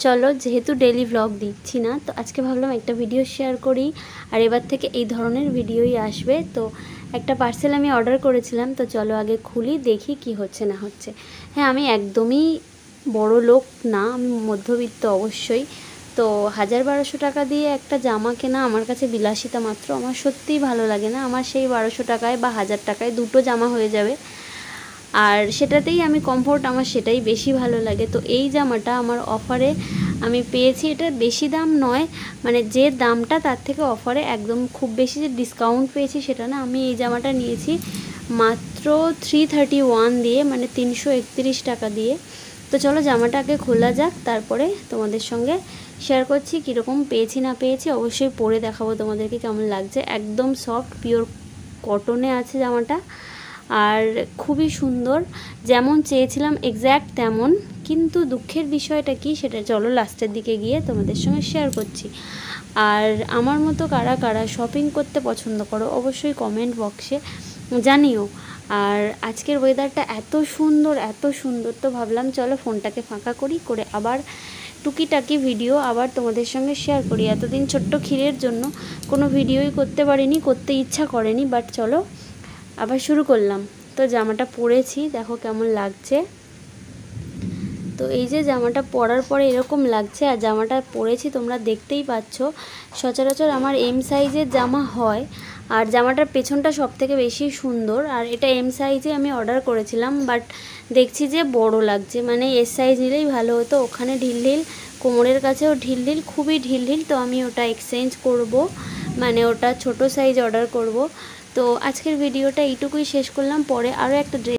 চলো যেহেতু daily blog দিচ্ছি না, তো আজকে ভাবলাম একটা ভিডিও শেয়ার করি। আর এবার থেকে এই ধরনের ভিডিওই আসবে। তো একটা পার্সেল আমি অর্ডার করেছিলাম, তো চলো আগে খুলি, দেখি কি হচ্ছে না হচ্ছে। হ্যাঁ, আমি একদমই বড় লোক না, আমি মধ্যবিত্ত অবশ্যই। তো 1000-1200 টাকা দিয়ে একটা জামা কেনা আমার কাছে বিলাসিতা মাত্র। আমার সত্যিই ভালো লাগে না। আমার সেই 1200 টাকায় বা 1000 টাকায় দুটো জামা হয়ে যাবে, আর সেটাতেই আমি কমফোর্ট, আমার সেটাই বেশি ভালো লাগে। তো এই জামাটা আমার অফারে আমি পেয়েছি। এটা বেশি দাম নয়, মানে যে দামটা তার থেকে অফারে একদম খুব বেশি যে ডিসকাউন্ট পেয়েছি সেটা না। আমি এই জামাটা নিয়েছি মাত্র 331 দিয়ে, মানে 331 টাকা দিয়ে। তো চলো জামাটা আগে খোলা যাক, তারপরে তোমাদের সঙ্গে শেয়ার করছি কীরকম পেয়েছি না পেয়েছি। অবশ্যই পরে দেখাবো তোমাদেরকে কেমন লাগছে। একদম সফট পিওর কটনে আছে জামাটা, আর খুবই সুন্দর, যেমন চেয়েছিলাম এক্স্যাক্ট তেমন। কিন্তু দুঃখের বিষয়টা কি সেটা চলো লাস্টের দিকে গিয়ে তোমাদের সঙ্গে শেয়ার করছি। আর আমার মতো কারা কারা শপিং করতে পছন্দ করো অবশ্যই কমেন্ট বক্সে জানিও। আর আজকের ওয়েদারটা এত সুন্দর এত সুন্দর, তো ভাবলাম চলো ফোনটাকে ফাঁকা করি, করে আবার টুকিটাকি ভিডিও আবার তোমাদের সঙ্গে শেয়ার করি। এতদিন ছোট্ট ক্ষীরের জন্য কোনো ভিডিওই করতে পারিনি, করতে ইচ্ছা করেনি, বাট চলো আবার শুরু করলাম। তো জামাটা পরেছি, দেখো কেমন লাগছে। তো এই যে জামাটা পরার পরে এরকম লাগছে, আর জামাটা পরেছি তোমরা দেখতেই পাচ্ছ। সচরাচর আমার এম সাইজের জামা হয়, আর জামাটার পেছনটা সব থেকে বেশি সুন্দর। আর এটা এম সাইজে আমি অর্ডার করেছিলাম, বাট দেখছি যে বড় লাগছে, মানে এস সাইজ নিলেই ভালো হতো। ওখানে ঢিলঢিল, কোমরের কাছেও ঢিলঢিল, খুবই ঢিলঢিল। তো আমি ওটা এক্সচেঞ্জ করব, মানে ওটা ছোট সাইজ অর্ডার করব। তো আজকের ভিডিওটা এইটুকুই শেষ করলাম। পরে আরও একটা